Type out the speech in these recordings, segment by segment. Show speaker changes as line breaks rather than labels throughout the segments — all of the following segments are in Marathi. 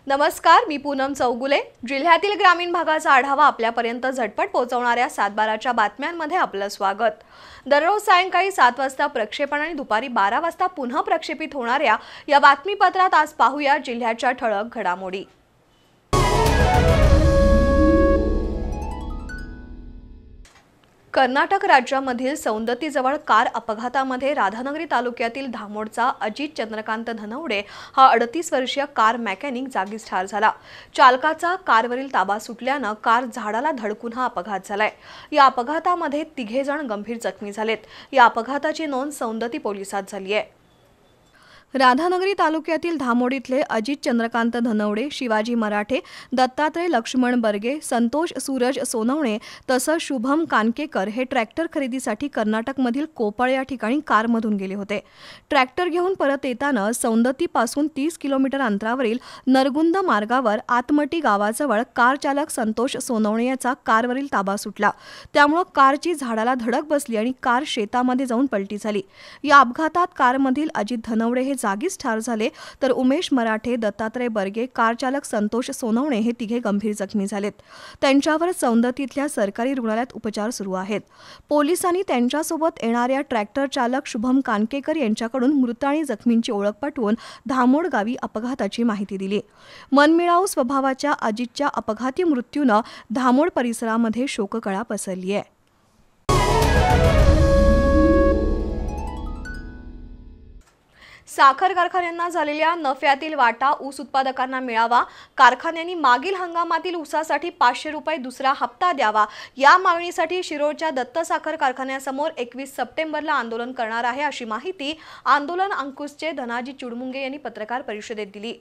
नमस्कार, मी पूनम चौगुले। जिल्ह्यातील ग्रामीण भागाचा आढावा आपल्यापर्यंत झटपट पोहोचवणाऱ्या सातबाराच्या बातम्यांमध्ये आपलं स्वागत। दररोज सायंकाळी 7 वाजता प्रक्षेपण आणि दुपारी 12 वाजता पुन्हा प्रक्षेपित होणाऱ्या या बातमीपत्रात आज पाहूया जिल्ह्याच्या ठळक घडामोडी। कर्नाटक राज्यामधील सौंदतीजवळ कार अपघातामध्ये राधानगरी तालुक्यातील धामोडचा अजित चंद्रकांत धनवडे हा 38 वर्षीय कार मेकॅनिक जागीच ठार झाला। चालकाचा कारवरील ताबा सुटल्याने कार झाडाला धडकून हा अपघात झालाय। या अपघातामध्ये 3 जण गंभीर जखमी झालेत। या अपघाताची नोंद सौंदती पोलिसात झाली आहे। राधानगरी तालुक्यातील धामोड इथले अजित चंद्रकांत धनवडे, शिवाजी मराठे, दत्तात्रय लक्ष्मण बर्गे, संतोष सूरज सोनवणे तसंच शुभम कानकेकर हे ट्रॅक्टर खरेदीसाठी कर्नाटकमधील कोपळ या ठिकाणी कारमधून गेले होते। ट्रॅक्टर घेऊन परत येताना सौंदतीपासून 30 किलोमीटर अंतरावरील नरगुंद मार्गावर आतमटी गावाजवळ कार चालक संतोष सोनवणे याचा कारवरील ताबा सुटला। त्यामुळे कारची झाडाला धडक बसली आणि कार शेतामध्ये जाऊन पलटी झाली। या अपघातात कारमधील अजित धनवडे हे जागीच ठार झाले, तर उमेश मराठे, दत्तात्रय बर्गे, कार चालक संतोष सोनवणे हे 3 गंभीर जखमी झालेत। त्यांच्यावर सौंदतीतल्या सरकारी रुग्णालयात उपचार सुरू आहेत। पोलिसांनी त्यांच्यासोबत येणाऱ्या ट्रॅक्टर चालक शुभम कानकेकर यांच्याकडून मृत आणि जखमींची ओळख पटवून धामोड गावी अपघाताची माहिती दिली। मनमिळावू स्वभावाच्या अजितच्या अपघाती मृत्यूने धामोड परिसरामध्ये शोककळा पसरली आहे। साखर कारखान्यांना झालेल्या नफ्यातील वाटा ऊस उत्पादकांना मिळावा, कारखान्यांनी मागील हंगामातील ऊसासाठी 500 रुपये दुसरा हप्ता द्यावा, या मागणीसाठी शिरोळच्या दत्त साखर कारखान्यासमोर 21 सप्टेंबरला आंदोलन करणार आहे, अशी माहिती आंदोलन अंकुशचे धनाजी चुडमुंगे यांनी पत्रकार परिषदेत दिली।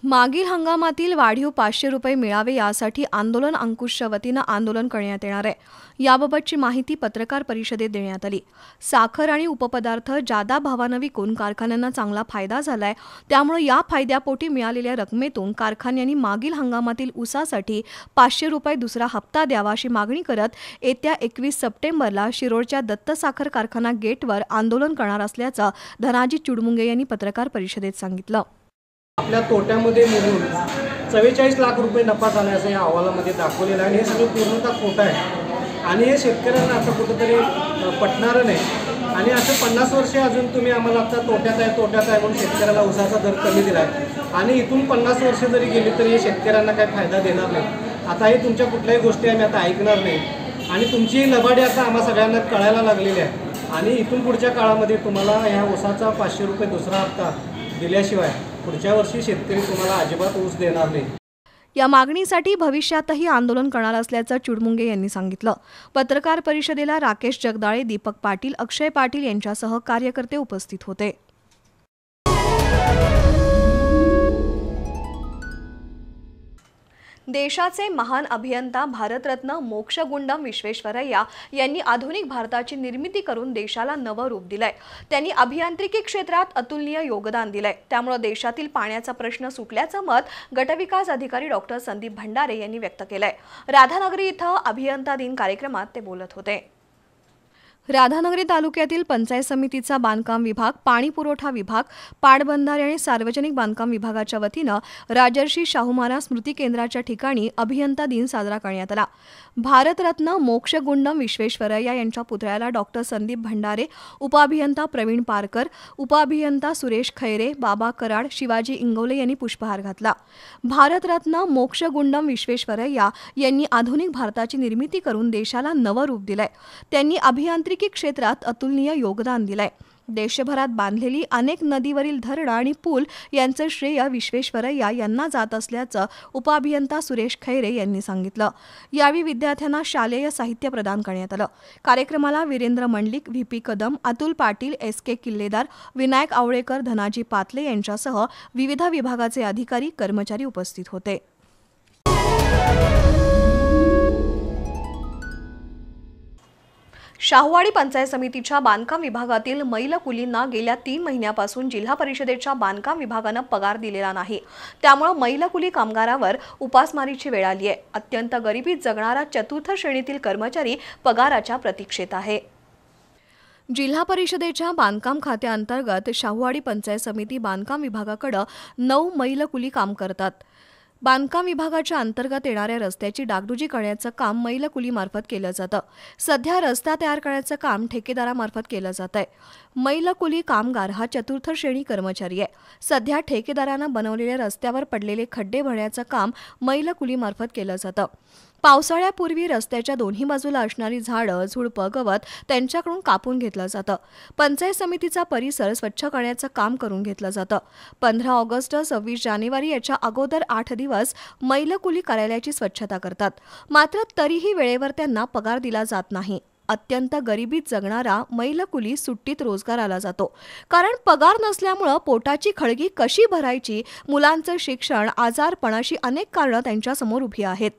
मागील हंगामातील वाढीव 500 रुपये मिळावे यासाठी आंदोलन अंकुशच्या वतीनं आंदोलन करण्यात येणार आहे। याबाबतची माहिती पत्रकार परिषदेत देण्यात आली। साखर आणि उपपदार्थ जादा भावानं विकून कारखान्यांना चांगला फायदा झालाय, त्यामुळे या फायद्यापोटी मिळालेल्या रकमेतून कारखान्यांनी मागील हंगामातील ऊसासाठी 500 रुपये दुसरा हप्ता द्यावा अशी मागणी करत येत्या 21 सप्टेंबरला शिरोळच्या दत्त साखर कारखाना गेटवर आंदोलन करणार असल्याचं धनाजी चुडमुंगे यांनी पत्रकार परिषदेत सांगितलं।
आपल्या तोट्यामध्ये मिळून 44 लाख रुपये नफा झाला असं या अहवालामध्ये दाखवलेलं आहे आणि हे सगळं पूर्णतः खोटं आहे आणि हे शेतकऱ्यांना आता कुठेतरी पटणारं नाही। आणि असं 50 वर्षे अजून तुम्ही आम्हाला आता तोट्यात आहे म्हणून शेतकऱ्याला ऊसाचा दर कमी दिला आहे आणि इथून 50 वर्षे जरी गेली तरी हे शेतकऱ्यांना काही फायदा देणार नाही। आता हे तुमच्या कुठल्याही गोष्टी आम्ही आता ऐकणार नाही आणि तुमची लबाडी आता आम्हा सगळ्यांना कळायला लागलेली आहे आणि इथून पुढच्या काळामध्ये तुम्हाला ह्या ऊसाचा 500 रुपये दुसरा हप्ता दिल्याशिवाय पुढच्या वर्षी शेतकरी तुम्हाला अजिबात ऊस देणार नाही।
या मागणीसाठी भविष्यातही आंदोलन करणार असल्याचं चुडमुंगे यांनी सांगितलं। पत्रकार परिषदेला राकेश जगदाळे, दीपक पाटील, अक्षय पाटील यांच्यासह कार्यकर्ते उपस्थित होते। देशाचे महान अभियंता भारतरत्न मोक्षगुंडम विश्वेश्वरय्या यांनी आधुनिक भारताची निर्मिती करून देशाला नवं रूप दिलंय। त्यांनी अभियांत्रिकी क्षेत्रात अतुलनीय योगदान दिलंय, त्यामुळे देशातील पाण्याचा प्रश्न सुटल्याचं मत गटविकास अधिकारी डॉक्टर संदीप भंडारे यांनी व्यक्त केलंय। राधानगरी इथं अभियंता दिन कार्यक्रमात ते बोलत होते। राधानगरी तालुक्यातील पंचायत समितीचा बांधकाम विभाग, पाणी पुरवठा विभाग, पाटबंधारे आणि सार्वजनिक बांधकाम विभागाच्या वतीनं राजर्षी शाहू महाराज स्मृती केंद्राच्या ठिकाणी अभियंता दिन साजरा करण्यात आला। भारतरत्न मोक्षगुंडम विश्वेश्वरय्या यांच्या पुतळ्याला डॉक्टर संदीप भंडारे, उपअभियंता प्रवीण पारकर, उपअभियंता सुरेश खैरे, बाबा कराड, शिवाजी इंगवले यांनी पुष्पहार घातला। भारतरत्न मोक्षगुंडम विश्वेश्वरय्या यांनी आधुनिक भारताची निर्मिती करून देशाला नवं रूप दिलंय। त्यांनी अभियांत्रिकी क्षेत्रात अतुलनीय योगदान दिलंय। देशभरात बांधलेली अनेक नदीवरील धरणं आणि पूल यांचं श्रेय विश्वेश्वरय्या यांना जात असल्याचं उपअभियंता सुरेश खैरे यांनी सांगितलं। यावेळी विद्यार्थ्यांना शालेय साहित्य प्रदान करण्यात आलं। कार्यक्रमाला वीरेंद्र मंडलिक, व्ही.पी. कदम, अतुल पाटील, एस.के. किल्लेदार, विनायक आवळेकर, धनाजी पातले यांच्यासह विविध विभागाचे अधिकारी, कर्मचारी उपस्थित होते। शाहूवाडी पंचायत समितीच्या बांधकाम विभागातील महिला कुलींना गेल्या 3 महिन्यापासून जिल्हा परिषदेच्या बांधकाम विभागानं पगार दिलेला नाही। त्यामुळे महिला कुली कामगारावर उपासमारीची वेळ आली आहे। अत्यंत गरिबीत जगणारा चतुर्थ श्रेणीतील कर्मचारी पगाराच्या प्रतीक्षेत आहे। जिल्हा परिषदेच्या बांधकाम खात्याअंतर्गत शाहूवाडी पंचायत समिती बांधकाम विभागाकडे 9 मैल कुली काम करतात. बांधकाम विभागाच्या अंतर्गत येणाऱ्या रस्त्याची डागडुजी करण्याचं काम मैल कुलीमार्फत केलं जातं. सध्या रस्ता तयार करण्याचं काम ठेकेदारामार्फत केलं जात आहे. मैल कुली कामगार हा चतुर्थ श्रेणी कर्मचारी आहे. सध्या ठेकेदारानं बनवलेल्या रस्त्यावर पडलेले खड्डे भरण्याचं काम मैल कुलीमार्फत केलं जातं. पावसाळ्यापूर्वी रस्त्याच्या दोन्ही बाजूला असणारी झाडं, झुडपं, गवत त्यांच्याकडून कापून घेतलं जातं. पंचायत समितीचा परिसर स्वच्छ करण्याचं काम करून घेतलं जातं. 15 ऑगस्ट 26 जानेवारी याच्या अगोदर 8 दिवस मैल कुली कार्यालयाची स्वच्छता करतात. मात्र तरीही वेळेवर त्यांना पगार दिला जात नाही. अत्यंत गरिबीत जगणारा मैल कुली सुट्टीत रोजगाराला जातो. कारण पगार नसल्यामुळं पोटाची खळगी कशी भरायची, मुलांचं शिक्षण, आजारपण अशी अनेक कारणं त्यांच्यासमोर उभी आहेत.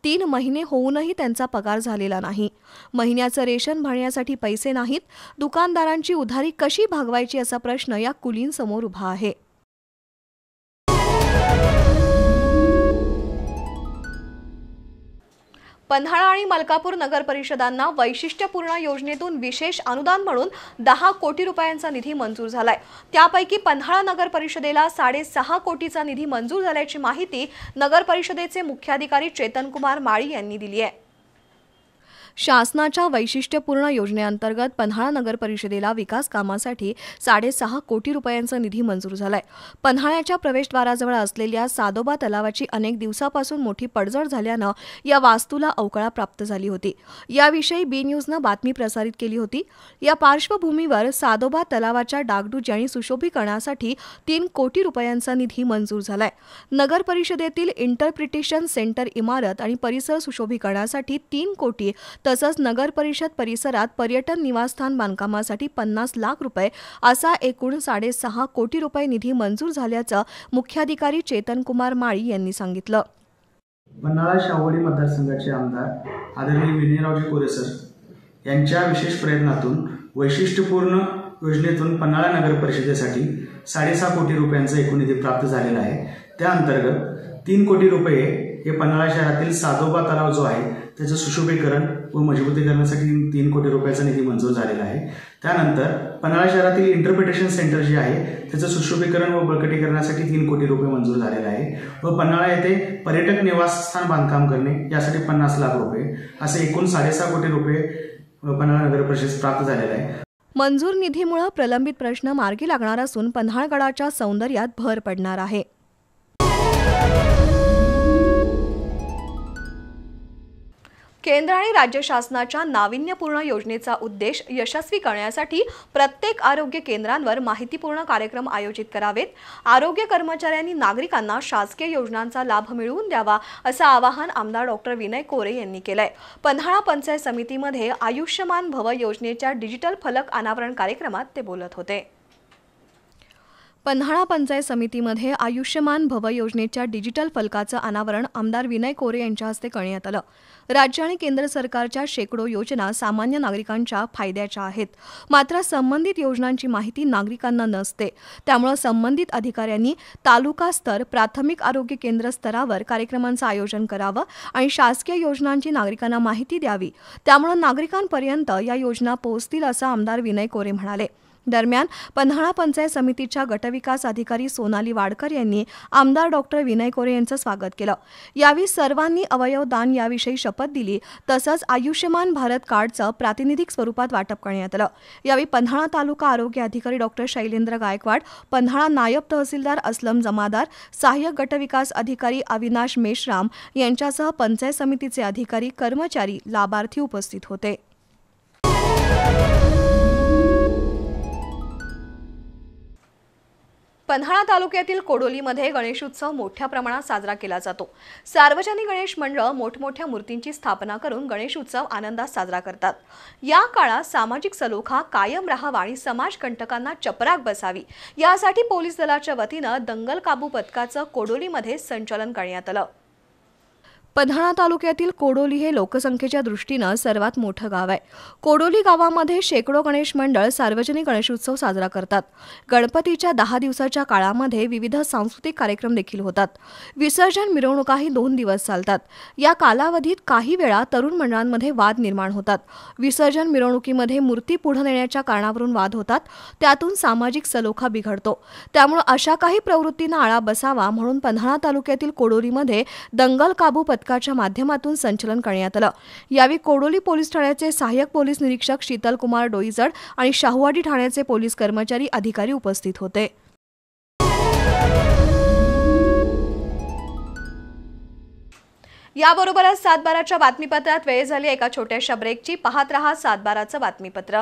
3 महिने होऊनही त्यांचा पगार झालेला नाही. महिन्याचं रेशन भरण्यासाठी पैसे नाहीत. दुकानदारांची उधारी कशी भागवायची असा प्रश्न या कुलींसमोर उभा आहे. पन्हाळा आणि मलकापूर नगर परिषदांना वैशिष्ट्यपूर्ण योजनेतून विशेष अनुदान म्हणून 10 कोटी रुपयांचा निधी मंजूर झालाय. त्यापैकी पन्हाळा नगर परिषदेला 6.5 कोटीचा निधी मंजूर झाल्याची माहिती नगर परिषदेचे मुख्याधिकारी चेतनकुमार माळी यांनी दिली आहे. शासनाच्या वैशिष्ट्यपूर्ण योजनेअंतर्गत पन्हाळा नगर परिषदेला विकास कामासाठी 6.5 कोटी रुपयांचा निधी मंजूर झालाय. पन्हाळ्याच्या प्रवेशद्वाराजवळ असलेल्या सादोबा तलावाची अनेक दिवसापासून मोठी पडझड झाल्यानं या वास्तूला अवकळा प्राप्त झाली होती. याविषयी बी न्यूजनं बातमी प्रसारित केली होती. या पार्श्वभूमीवर सादोबा तलावाच्या डागडुजी आणि सुशोभीकरणासाठी 3 कोटी रुपयांचा निधी मंजूर झालाय. नगर परिषदेतील इंटरप्रिटेशन सेंटर इमारत आणि परिसर सुशोभीकरणासाठी 3 कोटी तसंच नगर परिषद परिसरात पर्यटन निवासस्थान बांधकामासाठी 50 लाख रुपये असा एकूण 6.5 कोटी रुपये निधी मंजूर झाल्याचं मुख्याधिकारी चेतनकुमार माळी यांनी सांगितलं.
पन्हाळा शाहूवाडी मतदारसंघाचे आमदार आदरणीय विनयरावजी कोरे सर यांच्या विशेष प्रयत्नातून वैशिष्ट्यपूर्ण योजनेतून पन्हाळा नगर परिषदेसाठी 6.5 कोटी रुपयांचा एकूण निधी प्राप्त झालेला आहे. त्या अंतर्गत 3 कोटी रुपये हे पन्हाळा शहरातील सादोबा तलाव जो आहे त्याचं सुशोभीकरण व मजबूतीकरणासाठी 3 कोटी रुपयाचा निधी मंजूर झालेला आहे. त्यानंतर पन्हाळा शहरातील इंटरप्रिटेशन सेंटर जे आहे त्याचं सुशोभीकरण व बळकटीकरणासाठी 3 कोटी रुपये मंजूर झालेला आहे व पन्हाळा येथे पर्यटक निवासस्थान बांधकाम करणे यासाठी 50 लाख रुपये असे एकूण 6.5 कोटी रुपये पन्हाळा नगर परिषद प्राप्त झालेला आहे.
मंजूर निधीमुळे प्रलंबित प्रश्न मार्गी लागणार असून पन्हाळगडाच्या सौंदर्यात भर पडणार आहे. केंद्र आणि राज्य शासनाच्या नाविन्यपूर्ण योजनेचा उद्देश यशस्वी करण्यासाठी प्रत्येक आरोग्य केंद्रांवर माहितीपूर्ण कार्यक्रम आयोजित करावेत. आरोग्य कर्मचाऱ्यांनी नागरिकांना शासकीय योजनांचा लाभ मिळवून द्यावा असं आवाहन आमदार डॉक्टर विनय कोरे यांनी केलंय. पन्हाळा पंचायत समितीमध्ये आयुष्यमान भव योजनेच्या डिजिटल फलक अनावरण कार्यक्रमात ते बोलत होते. पन्हाळा पंचायत समितीमध्ये आयुष्यमान भव योजनेच्या डिजिटल फलकाचं अनावरण आमदार विनय कोरे यांच्या हस्ते करण्यात आलं. राज्य आणि केंद्र सरकारच्या शेकडो योजना सामान्य नागरिकांच्या फायद्याच्या आहेत. मात्र संबंधित योजनांची माहिती नागरिकांना नसते. त्यामुळे संबंधित अधिकाऱ्यांनी तालुका स्तर, प्राथमिक आरोग्य केंद्र स्तरावर कार्यक्रमांचं आयोजन करावं आणि शासकीय योजनांची नागरिकांना माहिती द्यावी. त्यामुळे नागरिकांपर्यंत या योजना पोहोचतील असं आमदार विनय कोरे म्हणाले. दरम्यान पन्हाळा पंचायत समितीच्या गटविकास अधिकारी सोनाली वाडकर यांनी आमदार डॉक्टर विनय कोरे यांचं स्वागत केलं. यावेळी सर्वांनी अवयव दान याविषयी शपथ दिली. तसंच आयुष्यमान भारत कार्डचं प्रातिनिधिक स्वरूपात वाटप करण्यात आलं. यावेळी पन्हाळा तालुका आरोग्य अधिकारी डॉक्टर शैलेंद्र गायकवाड, पन्हाळा नायब तहसीलदार असलम जमादार, सहाय्यक गटविकास अधिकारी अविनाश मेश्राम यांच्यासह पंचायत समितीचे अधिकारी, कर्मचारी, लाभार्थी उपस्थित होते. पन्हाळा तालुक्यातील कोडोलीमध्ये गणेशोत्सव मोठ्या प्रमाणात साजरा केला जातो. सार्वजनिक गणेश मंडळ मोठमोठ्या मूर्तींची स्थापना करून गणेशोत्सव आनंदात साजरा करतात. या काळात सामाजिक सलोखा कायम राहावा आणि समाजकंटकांना चपराक बसावी यासाठी पोलीस दलाच्या वतीनं दंगल काबू पथकाचं कोडोलीमध्ये संचालन करण्यात आलं. पन्हाळा तालुक्यातील कोडोली हे लोकसंख्येच्या दृष्टीनं सर्वात मोठं गाव आहे. कोडोली गावामध्ये शेकडो गणेश मंडळ सार्वजनिक गणेशोत्सव साजरा करतात. गणपतीच्या 10 दिवसाच्या काळामध्ये विविध सांस्कृतिक कार्यक्रम देखील होतात. विसर्जन मिरवणुकाही 2 दिवस चालतात. या कालावधीत काही वेळा तरुण मंडळांमध्ये वाद निर्माण होतात. विसर्जन मिरवणुकीमध्ये मूर्ती पुढे नेण्याच्या कारणावरून वाद होतात. त्यातून सामाजिक सलोखा बिघडतो. त्यामुळे अशा काही प्रवृत्तींना आळा बसावा म्हणून पन्हाळा तालुक्यातील कोडोलीमध्ये दंगल काबू पथकाच्या माध्यमातून संचलन करण्यात आलं. यावेळी कोडोली पोलीस ठाण्याचे सहाय्यक पोलीस निरीक्षक शीतलकुमार डोईजड आणि शाहूवाडी ठाण्याचे पोलीस कर्मचारी अधिकारी उपस्थित होते. याबरोबरच 7/12च्या बातमीपत्रात वेळ झाली एका छोट्याशा ब्रेकची. पाहत रहा 7/12चं बातमीपत्र.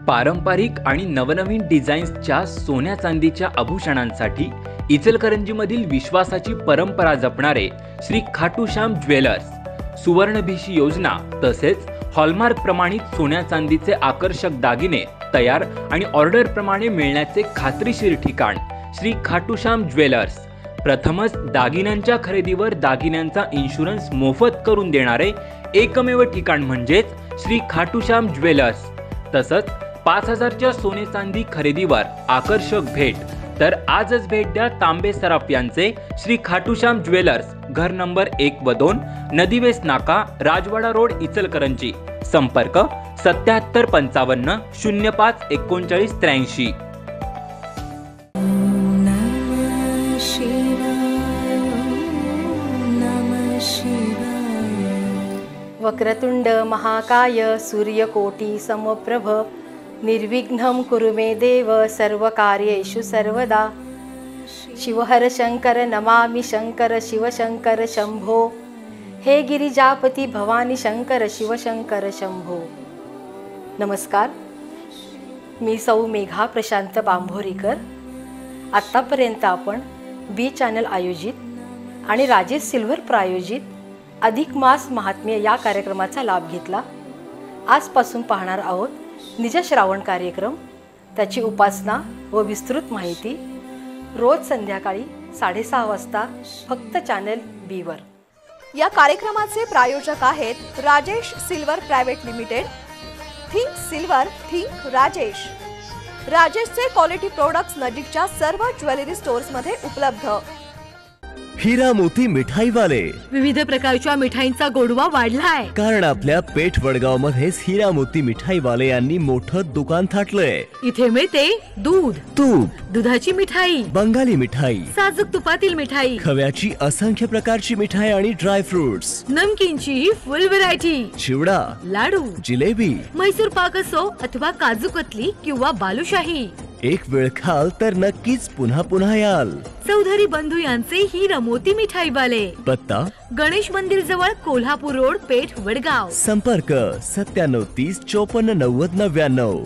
पारंपरिक आणि नवनवीन डिझाईन्सच्या सोन्या चांदीच्या आभूषणांसाठी इचलकरंजीमधील विश्वासाची परंपरा जपणारे श्री खाटूश्याम ज्वेलर्स सुवर्णभिषी योजना तसेच हॉलमार्क प्रमाणित सोन्या चांदीचे आकर्षक दागिने तयार आणि ऑर्डर प्रमाणे मिळण्याचे खात्रीशीर ठिकाण श्री खाटूश्याम ज्वेलर्स. प्रथमच दागिन्यांच्या खरेदीवर दागिन्यांचा इन्शुरन्स मोफत करून देणारे एकमेव ठिकाण म्हणजेच श्री खाटूश्याम ज्वेलर्स. तसंच 5,000च्या सोने चांदी खरेदीवर आकर्षक भेट. तर आजच भेट द्या तांबे सराफ यांचे श्री खाटूश्याम ज्वेलर्स, घर नंबर 1 व 2, नदीवेस नाका, राजवाडा रोड, इचलकरंजी. संपर्क 7755 05 39 83.
वक्रतुंड महाकाय सूर्यकोटी समप्रभ निर्विघ्नं कुरु मे देव सर्वकार्येषु सर्वदा. शिवहर शंकर नमामि शंकर शिवशंकर शंभो. हे गिरिजापती भवानी शंकर शिवशंकर शंभो. नमस्कार, मी सौ मेघा प्रशांत बांभोरीकर. आत्तापर्यंत आपण बी चॅनल आयोजित आणि राजेश सिल्वर प्रायोजित अधिक मास महात्म्य या कार्यक्रमाचा लाभ घेतला. आजपासून पाहणार आहोत निज श्रावण कार्यक्रम, त्याची उपासना व विस्तृत माहिती रोज संध्याकाळी 6:30 वाजता फक्त चॅनल बी वर.
या कार्यक्रमाचे प्रायोजक आहेत Rajesh silver private limited. Think silver, think Rajesh. राजेशचे क्वालिटी प्रोडक्ट्स नजीकच्या सर्व ज्वेलरी स्टोअर्समध्ये उपलब्ध.
हिरा मोती मिठाई वाले.
विविध प्रकारच्या मिठाईंचा गोडवा वाढलाय,
कारण आपल्या पेठ वडगाव मध्येच हिरा मोती मिठाई वाले यांनी मोठं दुकान थाटलंय.
इथे मिळते दूध,
तूप,
दुधाची मिठाई,
बंगाली मिठाई,
साजूक तुपातील मिठाई,
खव्याची असंख्य प्रकारची मिठाई आणि ड्राय फ्रुट्स,
नमकीनची फुल व्हरायटी,
चिवडा,
लाडू,
जिलेबी,
मैसूर पाक असो अथवा काजू कतली किंवा बालुशाही.
एक वेळ खाल तर नक्कीच पुन्हा पुन्हा याल.
चौधरी बंधू यांचे हिरा मोती मिठाई वाले.
पत्ता
गणेश मंदिर जवळ, कोल्हापूर रोड, पेठ वडगाव.
संपर्क 97 30 54 90 99.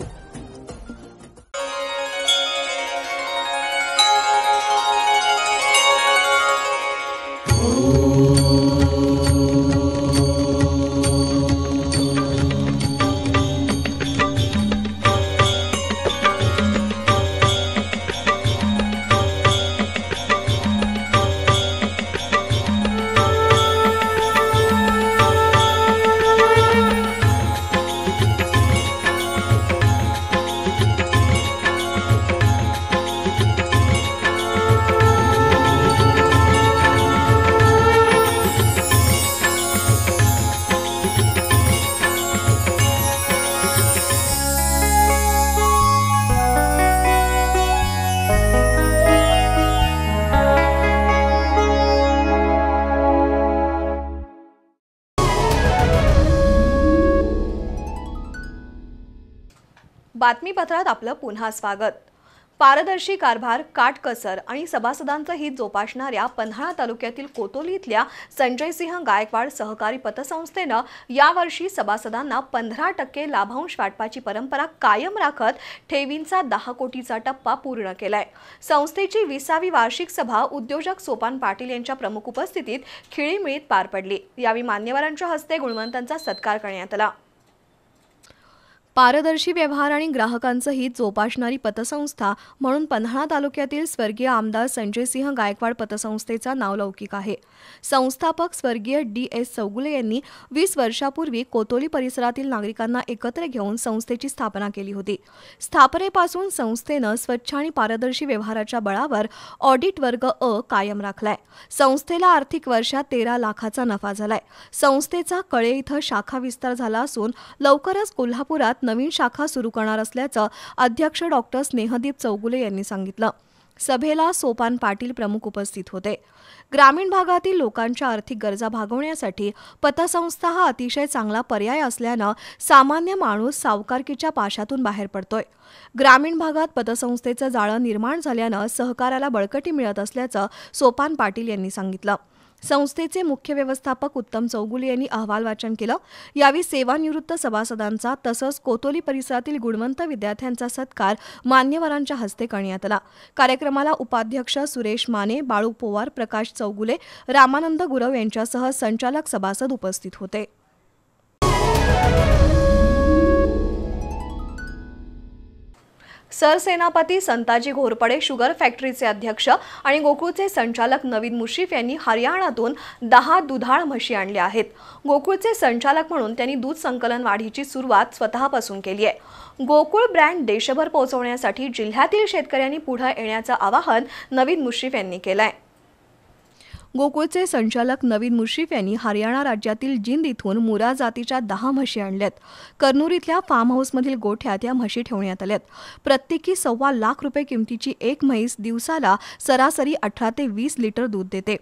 बातमीपत्रात आपलं पुन्हा स्वागत. पारदर्शी कारभार, काटकसर आणि सभासदांचं हित जोपासणाऱ्या पन्हाळा तालुक्यातील कोतोली इथल्या संजयसिंह गायकवाड सहकारी पतसंस्थेनं यावर्षी सभासदांना 15% लाभांश वाटपाची परंपरा कायम राखत ठेवींचा 10 कोटीचा टप्पा पूर्ण केलाय. संस्थेची 20वी वार्षिक सभा उद्योजक सोपान पाटील यांच्या प्रमुख उपस्थितीत खिळीमिळीत पार पडली. यावेळी मान्यवरांच्या हस्ते गुणवंतांचा सत्कार करण्यात आला. पारदर्शी व्यवहार आणि ग्राहकांचं हित जोपासणारी पतसंस्था म्हणून पन्हाळा तालुक्यातील स्वर्गीय आमदार संजयसिंह गायकवाड पतसंस्थेचा नावलौकिक आहे. संस्थापक स्वर्गीय DS चौगुले यांनी 20 वर्षापूर्वी कोतोली परिसरातील नागरिकांना एकत्र घेऊन संस्थेची स्थापना केली होती. स्थापनेपासून संस्थेनं स्वच्छ आणि पारदर्शी व्यवहाराच्या बळावर ऑडिट वर्ग अ कायम राखलाय. संस्थेला आर्थिक वर्षात 13 लाखाचा नफा झालाय. संस्थेचा कळे इथं शाखा विस्तार झाला असून लवकरच कोल्हापुरात नवीन शाखा सुरू करणार असल्याचं अध्यक्ष डॉक्टर स्नेहदीप चौगुले यांनी सांगितलं. सभेला सोपान पाटील प्रमुख उपस्थित होते. ग्रामीण भागातील लोकांच्या आर्थिक गरजा भागवण्यासाठी पतसंस्था हा अतिशय चांगला पर्याय असल्यानं सामान्य माणूस सावकारकीच्या पाशातून बाहेर पडतोय. ग्रामीण भागात पतसंस्थेचं जाळं निर्माण झाल्यानं सहकाराला बळकटी मिळत असल्याचं सोपान पाटील यांनी सांगितलं. संस्थेचे मुख्य व्यवस्थापक उत्तम चौगुले यांनी अहवाल वाचन केलं. यावेळी सेवानिवृत्त सभासदांचा तसंच कोतोली परिसरातील गुणवंत विद्यार्थ्यांचा सत्कार मान्यवरांच्या हस्ते करण्यात आला. कार्यक्रमाला उपाध्यक्ष सुरेश माने, बाळू पोवार, प्रकाश चौगुले, रामानंद गुरव यांच्यासह संचालक सभासद उपस्थित होते. सरसेनापती संताजी घोरपडे, शुगर फॅक्टरीचे अध्यक्ष आणि गोकुळचे संचालक नवीद मुश्रीफ यांनी हरियाणातून 10 दुधाळ म्हशी आणल्या आहेत. गोकुळचे संचालक म्हणून त्यांनी दूध संकलन वाढीची सुरुवात स्वतःपासून केली आहे. गोकुळ ब्रँड देशभर पोहोचवण्यासाठी जिल्ह्यातील शेतकऱ्यांनी पुढे येण्याचं आवाहन नवीद मुश्रीफ यांनी केलं आहे. गोकुळचे संचालक नवीद मुश्रीफ यांनी हरियाणा राज्यातील जिंद इथून मुरा जातीच्या 10 म्हशी आणल्यात. कर्नूर इथल्या फार्म हाऊसमधील गोठ्यात या म्हशी ठेवण्यात आल्यात. प्रत्येकी ₹1.25 लाख किमतीची एक म्हैस दिवसाला सरासरी 18 ते 20 लिटर दूध देते.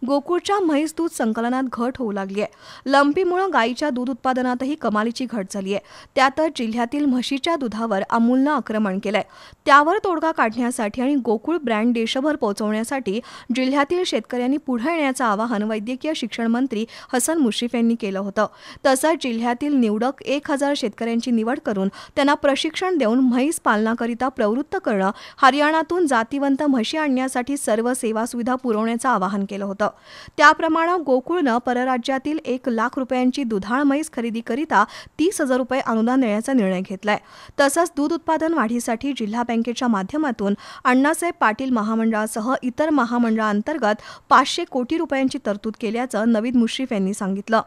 गोकुळच्या म्हैस दूध संकलनात घट होऊ लागली आहे. लंपीमुळे गायीच्या दूध उत्पादनातही कमालीची घट झाली आहे. त्यातच जिल्ह्यातील म्हशीच्या दुधावर अमूलनं आक्रमण केलंय. त्यावर तोडगा काढण्यासाठी आणि गोकुळ ब्रँड देशभर पोहोचवण्यासाठी जिल्ह्यातील शेतकऱ्यांनी पुढे येण्याचं आवाहन वैद्यकीय शिक्षण मंत्री हसन मुश्रीफ यांनी केलं होतं. तसंच जिल्ह्यातील निवडक 1000 शेतकऱ्यांची निवड करून त्यांना प्रशिक्षण देऊन म्हैस पालनाकरिता प्रवृत्त करणं, हरियाणातून जातीवंत म्हशी आणण्यासाठी सर्व सेवा सुविधा पुरवण्याचं आवाहन केलं होतं. त्याप्रमाणे गोकुळनं परराज्यातील 1 लाख रुपयांची दुधाळ म्हैस खरेदीकरिता 30,000 रुपये अनुदान देण्याचा निर्णय घेतलाय. तसंच दूध उत्पादन वाढीसाठी जिल्हा बँकेच्या माध्यमातून अण्णासाहेब पाटील महामंडळासह इतर महामंडळांतर्गत 500 कोटी रुपयांची तरतूद केल्याचं नवीद मुश्रीफ यांनी सांगितलं.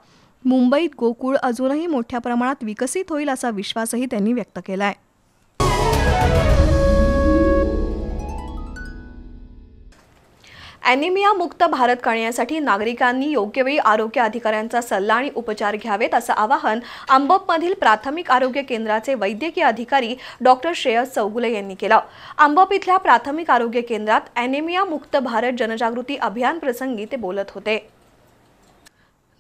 मुंबईत गोकुळ अजूनही मोठ्या प्रमाणात विकसित होईल असा विश्वासही त्यांनी व्यक्त केलाय. ॲनिमिया मुक्त भारत करण्यासाठी नागरिकांनी योग्य वेळी आरोग्य अधिकाऱ्यांचा सल्ला आणि उपचार घ्यावेत असं आवाहन अंबपमधील प्राथमिक आरोग्य केंद्राचे वैद्यकीय अधिकारी डॉक्टर श्रेयस चौगुले यांनी केलं. अंबप इथल्या प्राथमिक आरोग्य केंद्रात ॲनिमिया मुक्त भारत जनजागृती अभियान प्रसंगी ते बोलत होते.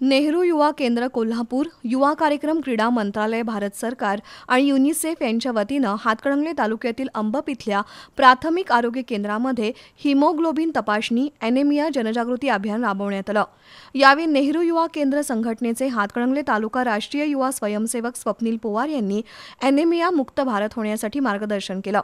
नेहरू युवा केंद्र कोल्हापूर, युवा कार्यक्रम क्रीडा मंत्रालय भारत सरकार आणि युनिसेफ यांच्या वतीनं हातकणंगले तालुक्यातील अंबप इथल्या प्राथमिक आरोग्य केंद्रामध्ये हिमोग्लोबिन तपासणी ॲनिमिया जनजागृती अभियान राबवण्यात आलं. यावेळी नेहरू युवा केंद्र संघटनेचे हातकणंगले तालुका राष्ट्रीय युवा स्वयंसेवक स्वप्नील पोवार यांनी ॲनिमिया मुक्त भारत होण्यासाठी मार्गदर्शन केलं.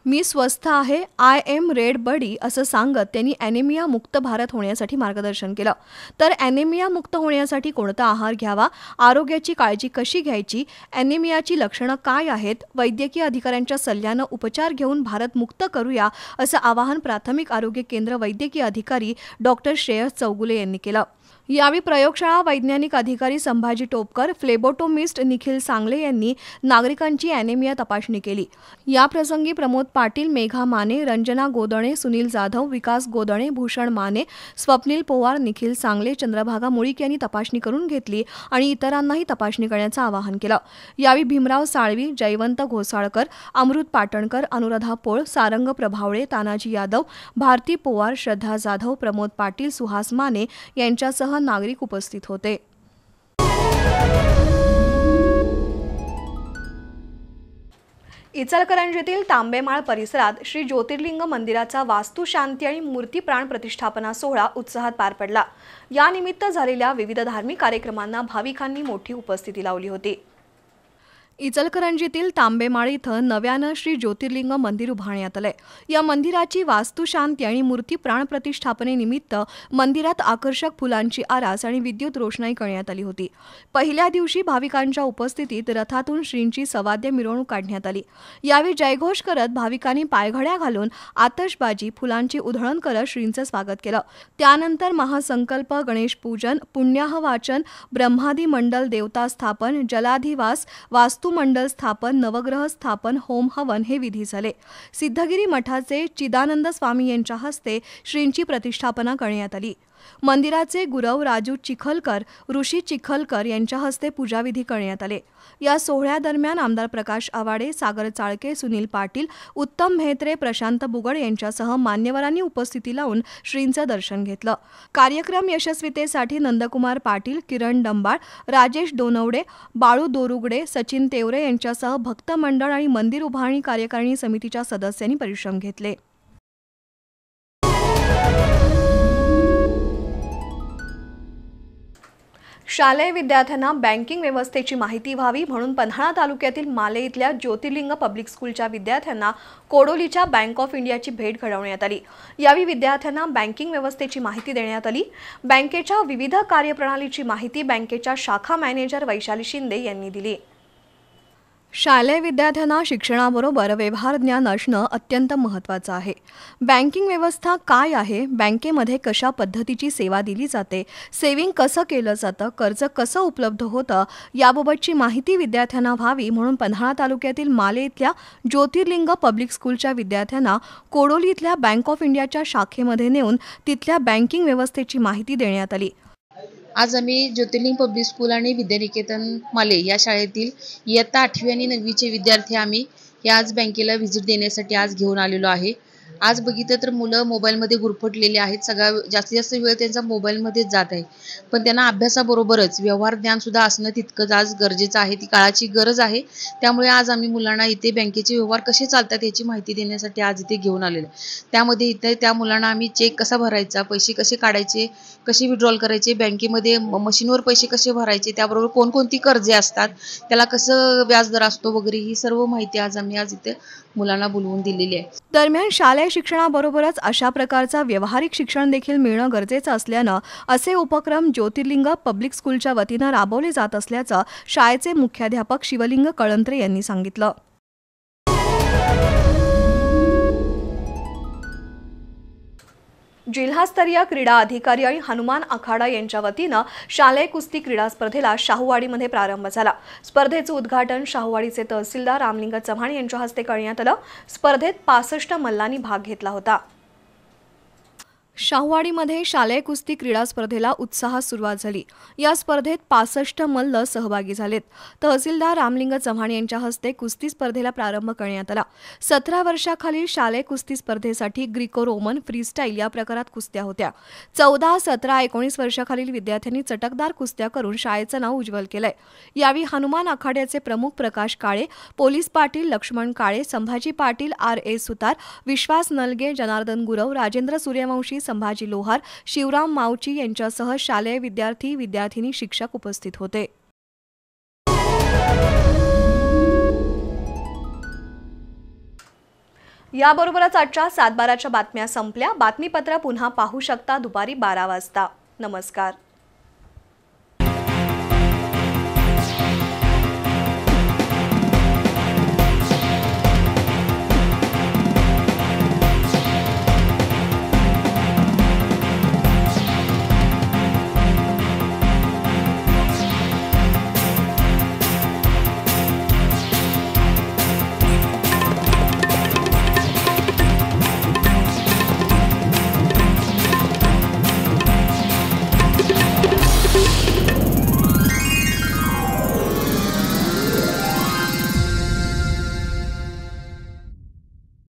मी स्वस्थ आहे, आय एम रेड बडी असं सांगत त्यांनी ॲनिमिया मुक्त भारत होण्यासाठी मार्गदर्शन केलं. तर ॲनिमिया मुक्त होण्यासाठी कोणता आहार घ्यावा, आरोग्याची काळजी कशी घ्यायची, ॲनिमियाची लक्षणं काय आहेत, वैद्यकीय अधिकाऱ्यांच्या सल्ल्यानं उपचार घेऊन भारत मुक्त करूया असं आवाहन प्राथमिक आरोग्य केंद्र वैद्यकीय अधिकारी डॉक्टर श्रेयस चौगुले यांनी केलं. यावेळी प्रयोगशाळा वैज्ञानिक अधिकारी संभाजी टोपकर, फ्लेबोटोमिस्ट निखिल सांगले यांनी नागरिकांची ॲनिमिया तपासणी केली. याप्रसंगी प्रमोद पाटील, मेघा माने, रंजना गोदणे, सुनील जाधव, विकास गोदणे, भूषण माने, स्वप्नील पोवार, निखिल सांगले, चंद्रभागा मुळीक यांनी तपासणी करून घेतली आणि इतरांनाही तपासणी करण्याचं आवाहन केलं. यावेळी भीमराव साळवी, जयवंत घोसाळकर, अमृत पाटणकर, अनुराधा पोळ, सारंग प्रभावळे, तानाजी यादव, भारती पोवार, श्रद्धा जाधव, प्रमोद पाटील, सुहास माने यांच्यासह नागरिक उपस्थित होते. इचलकरंजीतील तांबेमाळ परिसरात श्री ज्योतिर्लिंग मंदिराचा वास्तुशांती आणि मूर्तीप्राण प्रतिष्ठापना सोहळा उत्साहात पार पडला. यानिमित्त झालेल्या विविध धार्मिक कार्यक्रमांना भाविकांनी मोठी उपस्थिती लावली होती. इचलकरंजीतील तांबेमाळी इथं नव्यानं श्री ज्योतिर्लिंग मंदिर उभारण्यात आलंय। या मंदिराची वास्तुशांती आणि मूर्ती प्राणप्रतिष्ठापनेनिमित्त मंदिरात आकर्षक फुलांची आरास आणि विद्युत रोषणाई करण्यात आली होती। पहिल्या दिवशी भाविकांच्या उपस्थितीत रथातून श्रींची सवाद्य मिरवणूक काढण्यात आली। यावेळी जयघोष करत भाविकांनी पायघड्या घालून आतषबाजी, फुलांची उधळण करत श्रींचं स्वागत केलं। त्यानंतर महासंकल्प, गणेश पूजन, पुण्याह वाचन, ब्रह्मादी मंडल देवता स्थापन, जलाधिवास, वास्तुमंडल स्थापन, नवग्रह स्थापन, होम हवन हे विधी झाले। सिद्धगिरी मठाचे चिदानंद स्वामी यांच्या हस्ते श्रींची प्रतिष्ठापना करण्यात आली। मंदिराचे गुरव राजू चिखलकर, ऋषी चिखलकर यांच्या हस्ते पूजाविधी करण्यात आले। या सोहळ्यादरम्यान आमदार प्रकाश आवाडे, सागर चाळके, सुनील पाटील, उत्तम म्हेत्रे, प्रशांत बुगड यांच्यासह मान्यवरांनी उपस्थिती लावून श्रींचं दर्शन घेतलं। कार्यक्रम यशस्वीतेसाठी नंदकुमार पाटील, किरण डंबाळ, राजेश डोनवडे, बाळू दोरुगडे, सचिन तेवरे यांच्यासह भक्त मंडळ आणि मंदिर उभारणी कार्यकारिणी समितीच्या सदस्यांनी परिश्रम घेतले। शालेय विद्यार्थ्यांना बँकिंग व्यवस्थेची माहिती व्हावी म्हणून पन्हाळा तालुक्यातील माले इथल्या ज्योतिर्लिंग पब्लिक स्कूलच्या विद्यार्थ्यांना कोडोलीच्या बँक ऑफ इंडियाची भेट घडवण्यात आली। यावेळी विद्यार्थ्यांना बँकिंग व्यवस्थेची माहिती देण्यात आली। बँकेच्या विविध कार्यप्रणालीची माहिती बँकेच्या शाखा मॅनेजर वैशाली शिंदे यांनी दिली। शालेय विद्यार्थ्यांना शिक्षणाबरोबर व्यवहार ज्ञान असणं अत्यंत महत्त्वाचं आहे। बँकिंग व्यवस्था काय आहे, बँकेमध्ये कशा पद्धतीची सेवा दिली जाते, सेव्हिंग कसं केलं जातं, कर्ज कसं उपलब्ध होतं याबाबतची माहिती विद्यार्थ्यांना व्हावी म्हणून पन्हाळा तालुक्यातील माले इथल्या ज्योतिर्लिंग पब्लिक स्कूलच्या विद्यार्थ्यांना कोडोली इथल्या बँक ऑफ इंडियाच्या शाखेमध्ये नेऊन तिथल्या बँकिंग व्यवस्थेची माहिती देण्यात आली।
आज आम्ही ज्योतिर्लिंग पब्लिक स्कूल आणि विद्यानिकेतन माले या शाळेतील इयत्ता 8वी आणि 9वीचे विद्यार्थी आम्ही या आज बँकेला व्हिजिट देण्यासाठी आज घेऊन आलेलो आहे। आज बघितलं तर मुलं मोबाईलमध्ये गुरफटलेले आहेत। जास्तीत जास्त वेळ त्यांचा मोबाईलमध्येच जात आहे, पण त्यांना अभ्यासाबरोबरच व्यवहार ज्ञान सुद्धा असणं तितकंच आज गरजेचं आहे, ती काळाची गरज आहे। त्यामुळे आज आम्ही मुलांना इथे बँकेचे व्यवहार कसे चालतात याची माहिती देण्यासाठी आज इथे घेऊन आलेलो आहे। त्यामध्ये इथे त्या मुलांना आम्ही चेक कसा भरायचा, पैसे कसे काढायचे, कसे विड्रॉल करायचे, बँकेमध्ये मशीनवर पैसे कसे भरायचे, त्याबरोबर कोणकोणती कर्जे असतात, त्याला कसं व्याजदर असतो वगैरे ही सर्व माहिती आज इथे मुलांना बोलवून दिलेली आहे।
दरम्यान शालेय शिक्षणाबरोबरच अशा प्रकारचा व्यावहारिक शिक्षण देखील मिळणं गरजेचं असल्यानं असे उपक्रम ज्योतिर्लिंग पब्लिक स्कूलच्या वतीनं राबवले जात असल्याचं शाळेचे मुख्याध्यापक शिवलिंग कळंत्रे यांनी सांगितलं। जिल्हास्तरीय क्रीडा अधिकारी आणि हनुमान आखाडा यांच्या वतीनं शालेय कुस्ती क्रीडा स्पर्धेला शाहूवाडीमध्ये प्रारंभ झाला। स्पर्धेचं उद्घाटन शाहूवाडीचे तहसीलदार रामलिंग चव्हाण यांच्या हस्ते करण्यात आलं। स्पर्धेत 65 मल्लांनी भाग घेतला होता। शाहूवाडीमध्ये शालेय कुस्ती क्रीडा स्पर्धेला उत्साहात सुरुवात झाली। या स्पर्धेत 65 मल्ल सहभागी झालेत। तहसीलदार रामलिंग चव्हाण यांच्या हस्ते कुस्ती स्पर्धेला प्रारंभ करण्यात आला। 17 वर्षाखालील शालेय कुस्ती स्पर्धेसाठी ग्रीको रोमन, फ्रीस्टाईल या प्रकारात कुस्त्या होत्या। 14, 17, 19 वर्षाखालील विद्यार्थ्यांनी चटकदार कुस्त्या करून शाळेचं नाव उज्ज्वल केलंय। यावेळी हनुमान आखाड्याचे प्रमुख प्रकाश काळे, पोलीस पाटील लक्ष्मण काळे, संभाजी पाटील, R.A. सुतार, विश्वास नलगे, जनार्दन गुरव, राजेंद्र सूर्यवंशी, संभाजी लोहार, शिवराम मावची यांच्यासह शालेय विद्यार्थी, विद्यार्थिनी, शिक्षक उपस्थित होते। याबरोबरच आजच्या 7:12च्या बातम्या संपल्या। बातमीपत्र पुन्हा पाहू शकता दुपारी 12 वाजता। नमस्कार।